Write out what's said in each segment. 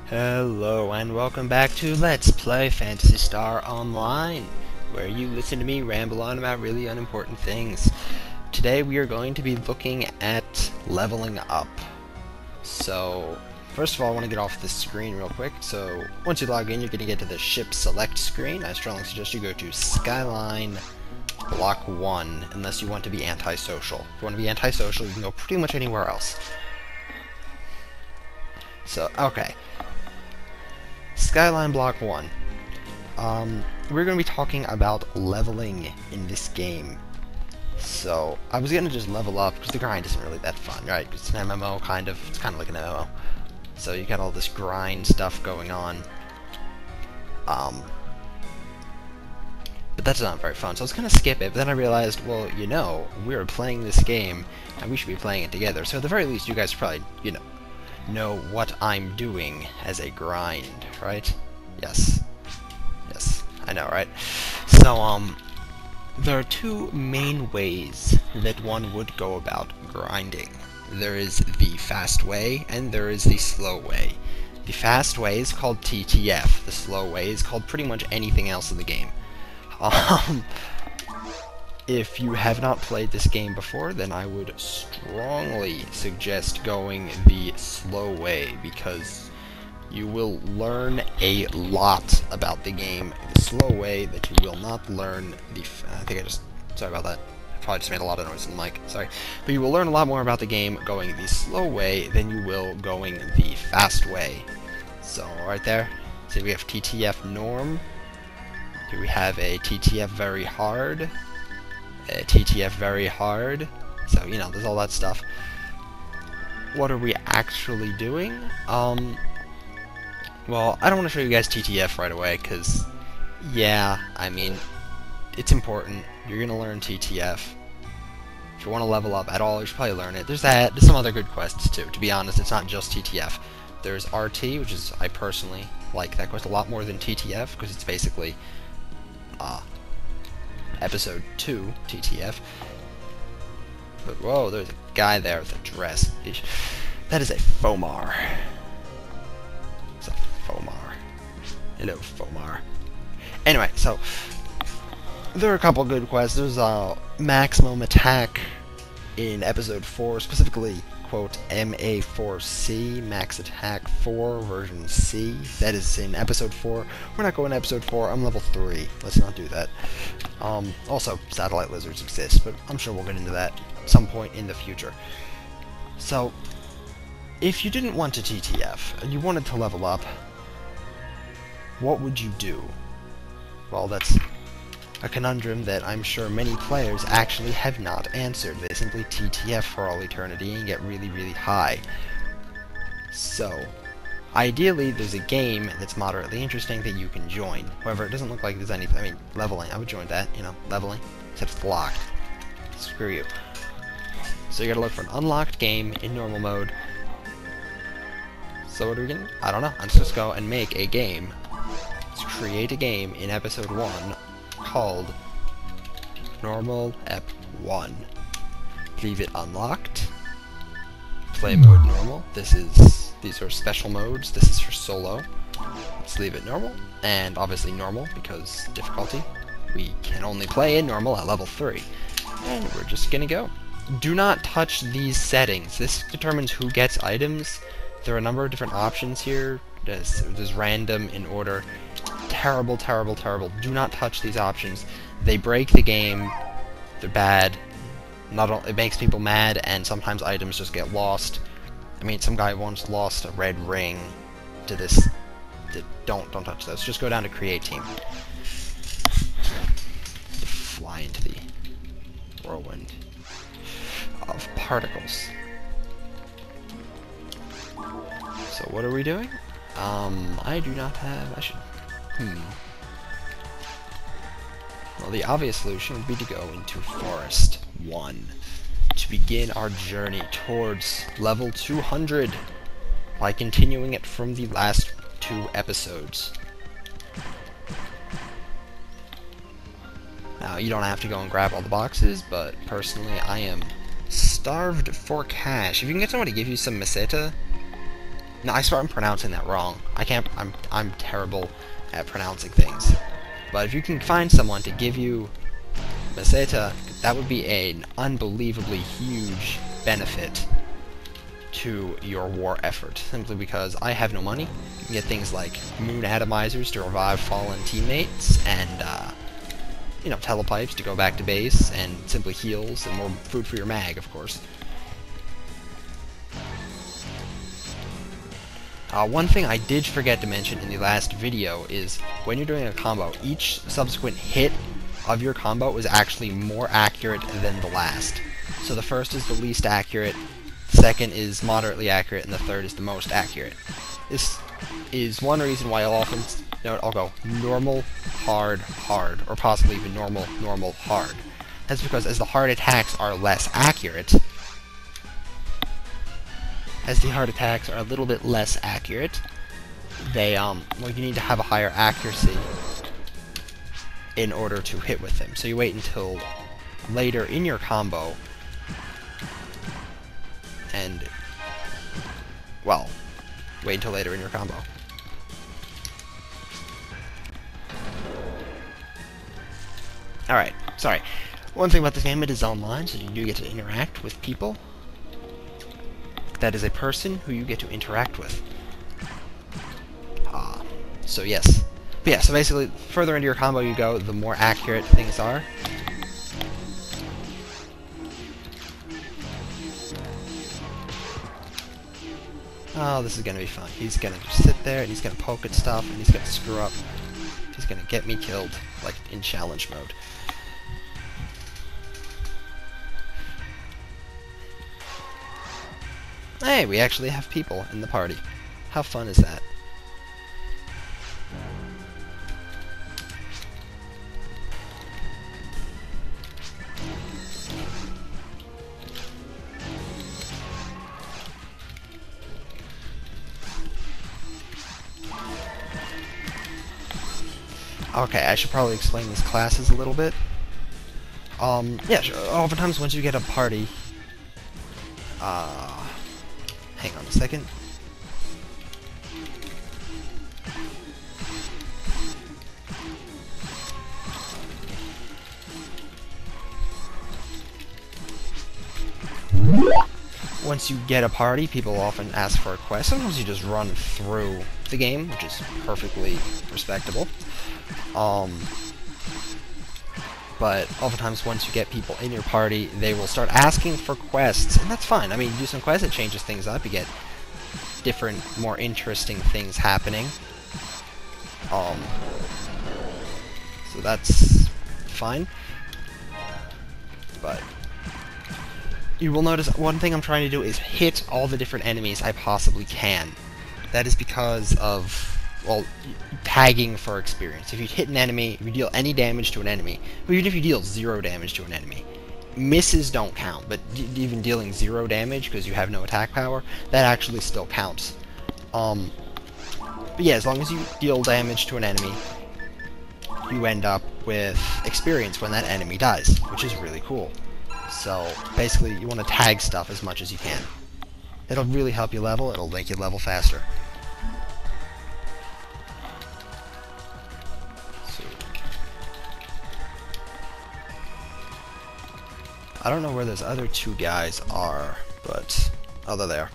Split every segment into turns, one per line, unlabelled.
Hello and welcome back to Let's Play Phantasy Star Online, where you listen to me ramble on about really unimportant things. Today we are going to be looking at leveling up. So, first of all I want to get off this screen real quick. So, once you log in you're going to get to the ship select screen. I strongly suggest you go to Skyline Block 1, unless you want to be antisocial. If you want to be antisocial you can go pretty much anywhere else. So, okay. Skyline Block 1. We're going to be talking about leveling in this game. So, I was going to just level up, because the grind isn't really that fun, right? It's an MMO, kind of. It's kind of like an MMO. So, you got all this grind stuff going on. But that's not very fun, so I was going to skip it, but then I realized, well, you know, we're playing this game, and we should be playing it together. So, at the very least, you guys probably, you know what I'm doing as a grind, right? Yes. Yes, I know, right? So, there are two main ways that one would go about grinding. There is the fast way, and there is the slow way. The fast way is called TTF. The slow way is called pretty much anything else in the game. If you have not played this game before, then I would strongly suggest going the slow way, because you will learn a lot about the game the slow way that you will not learn the... sorry about that. I probably just made a lot of noise in the mic. Sorry. But you will learn a lot more about the game going the slow way than you will going the fast way. So, right there. See, we have TTF norm. Here we have a TTF very hard. TTF very hard. So, you know, there's all that stuff. What are we actually doing? Well, I don't want to show you guys TTF right away, because, yeah, I mean, it's important. You're going to learn TTF. If you want to level up at all, you should probably learn it. There's that. There's some other good quests, too. To be honest, it's not just TTF. There's RT, which is, I personally like that quest a lot more than TTF, because it's basically, Episode 2 TTF. But whoa, there's a guy there with a dress. That is a Fomar. It's a Fomar. Hello, Fomar. Anyway, so there are a couple good quests. There's maximum attack in Episode 4, specifically, quote, MA4C, Max Attack 4, version C. That is in Episode 4. We're not going to Episode 4. I'm level 3. Let's not do that. Also, satellite lizards exist, but I'm sure we'll get into that at some point in the future. So, if you didn't want to TTF, and you wanted to level up, what would you do? Well, that's a conundrum that I'm sure many players actually have not answered. They simply TTF for all eternity and get really, really high. So, ideally, there's a game that's moderately interesting that you can join. However, it doesn't look like there's anything. I mean, leveling. I would join that, you know, leveling. Except it's locked. Screw you. So you gotta look for an unlocked game in normal mode. So what are we getting? I don't know. Let's just go and make a game. Let's create a game in Episode 1 called Normal Ep 1. Leave it unlocked. Play mode normal. These are special modes. This is for solo. Let's leave it normal. And obviously normal, because difficulty. We can only play in normal at level 3. And we're just gonna go. Do not touch these settings. This determines who gets items. There are a number of different options here. There's random, in order. Terrible, terrible, terrible. Do not touch these options. They break the game. They're bad. It makes people mad, and sometimes items just get lost. I mean, some guy once lost a red ring to this. Don't touch those. Just go down to create team. Fly into the whirlwind of particles. So what are we doing? I do not have... I should... Well, the obvious solution would be to go into Forest 1 to begin our journey towards level 200 by continuing it from the last 2 episodes. Now, you don't have to go and grab all the boxes, but personally, I am starved for cash. If you can get someone to give you some meseta, No, I swear I'm pronouncing that wrong. I'm terrible at pronouncing things. But if you can find someone to give you Meseta, that would be an unbelievably huge benefit to your war effort, simply because I have no money. You can get things like moon atomizers to revive fallen teammates, and you know, telepipes to go back to base, and simply heals and more food for your mag, of course. One thing I did forget to mention in the last video is when you're doing a combo, each subsequent hit of your combo is actually more accurate than the last. So the first is the least accurate, the second is moderately accurate, and the third is the most accurate. This is one reason why I'll often, I'll go normal, hard, hard, or possibly even normal, normal, hard. That's because as the hard attacks are less accurate, a little bit less accurate, they, well, you need to have a higher accuracy in order to hit with them. So you wait until later in your combo, and, well, wait until later in your combo. Alright, sorry. One thing about this game, it is online, so you do get to interact with people. That is a person who you get to interact with. So yes. But yeah, so basically, further into your combo you go, the more accurate things are. Oh, this is gonna be fun. He's gonna just sit there, and he's gonna poke at stuff, and he's gonna screw up. He's gonna get me killed, like, in challenge mode. Hey, we actually have people in the party. How fun is that? Okay, I should probably explain these classes a little bit. Yeah, sure. Oftentimes once you get a party, hang on a second. Once you get a party, people often ask for a quest. Sometimes you just run through the game, which is perfectly respectable. But oftentimes once you get people in your party, they will start asking for quests, and that's fine. I mean, you do some quests, it changes things up, you get different, more interesting things happening. So that's fine. But you will notice one thing I'm trying to do is hit all the different enemies I possibly can. That is because of, well, tagging for experience. If you hit an enemy, if you deal any damage to an enemy, even if you deal 0 damage to an enemy, misses don't count, but even dealing 0 damage because you have no attack power, that actually still counts. But yeah, as long as you deal damage to an enemy, you end up with experience when that enemy dies, which is really cool. So basically, you want to tag stuff as much as you can. It'll really help you level, it'll make you level faster. I don't know where those other 2 guys are, but... oh, they're there.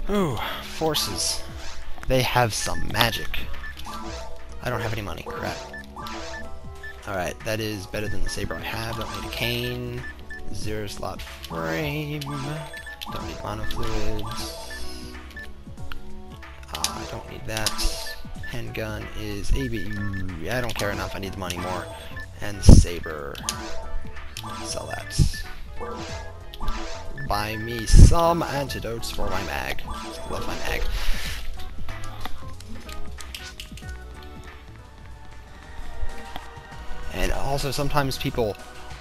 Ooh, forces. They have some magic. I don't have any money, crap. Alright, that is better than the saber I have. Don't need a cane. 0 slot frame. Don't need mono fluids. I don't need that. Handgun is AB. I don't care enough, I need the money more. And the saber. Sell that. Buy me some antidotes for my mag. Love my mag. And also, sometimes people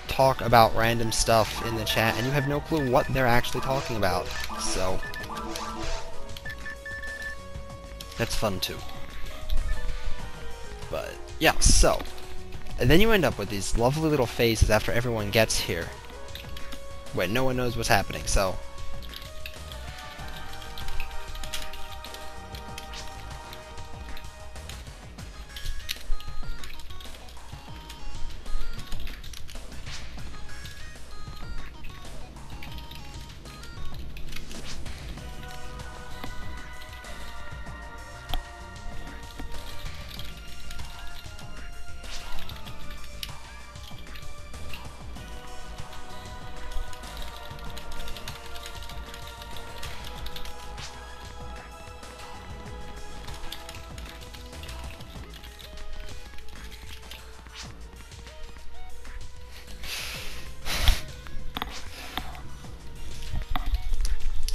talk about random stuff in the chat, and you have no clue what they're actually talking about. So, that's fun too. But, yeah, so. And then you end up with these lovely little phases after everyone gets here, when no one knows what's happening, so.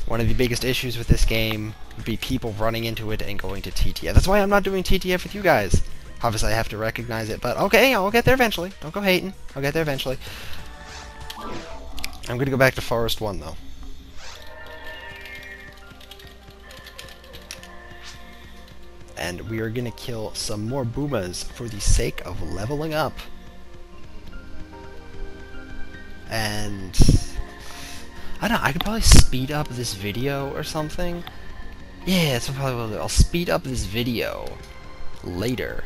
One of the biggest issues with this game would be people running into it and going to TTF. That's why I'm not doing TTF with you guys. Obviously, I have to recognize it, but okay, I'll get there eventually. Don't go hating. I'll get there eventually. I'm going to go back to Forest 1, though. And we are going to kill some more Boomas for the sake of leveling up. And I don't know, I could probably speed up this video or something. Yeah, that's probably what I'll do. I'll speed up this video later.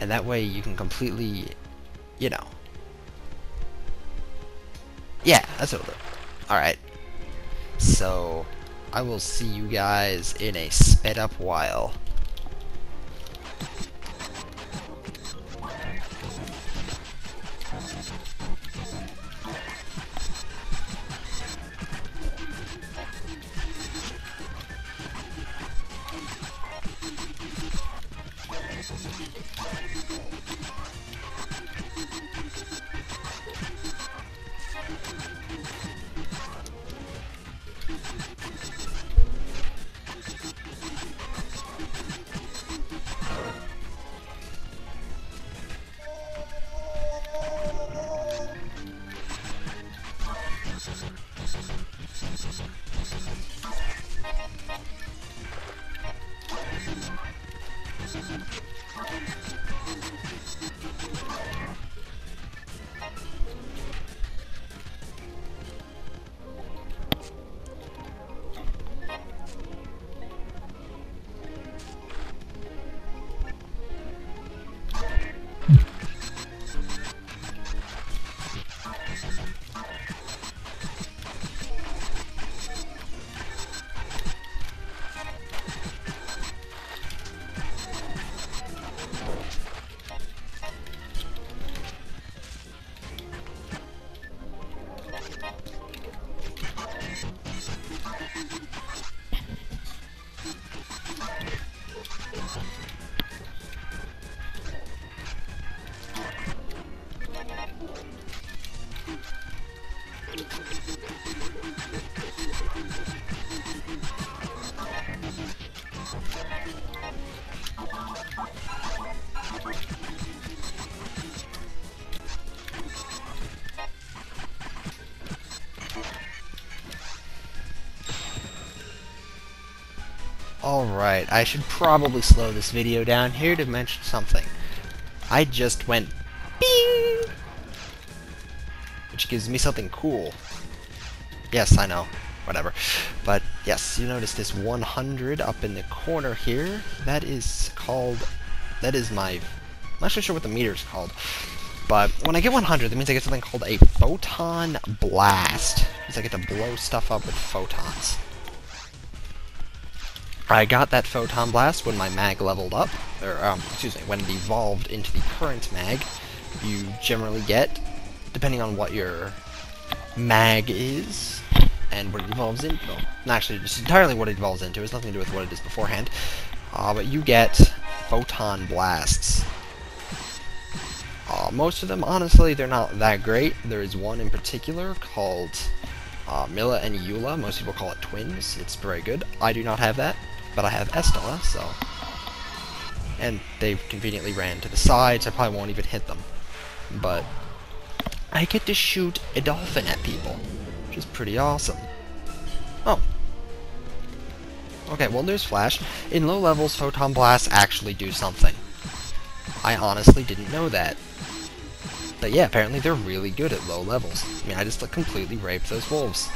And that way you can completely, you know. Yeah, that's what I'll do. Alright. So, I will see you guys in a sped up while. Alright, I should probably slow this video down here to mention something. I just went bing! Which gives me something cool. Yes, I know. Whatever. But, yes, you notice this 100 up in the corner here. That is called... That is my... I'm not sure what the meter is called. But when I get 100, that means I get something called a photon blast. It means I get to blow stuff up with photons. I got that photon blast when my mag leveled up, or, excuse me, when it evolved into the current mag. You generally get, depending on what your mag is, and what it evolves into, well, not actually, just entirely what it evolves into, it has nothing to do with what it is beforehand, but you get photon blasts. Most of them, honestly, they're not that great. There is one in particular called Mila and Eula. Most people call it twins. It's very good. I do not have that. But I have Estella, so... And they conveniently ran to the sides, I probably won't even hit them. But... I get to shoot a dolphin at people, which is pretty awesome. Oh. Okay, well, newsflash. In low levels, photon blasts actually do something. I honestly didn't know that. But yeah, apparently they're really good at low levels. I mean, I just completely raped those wolves.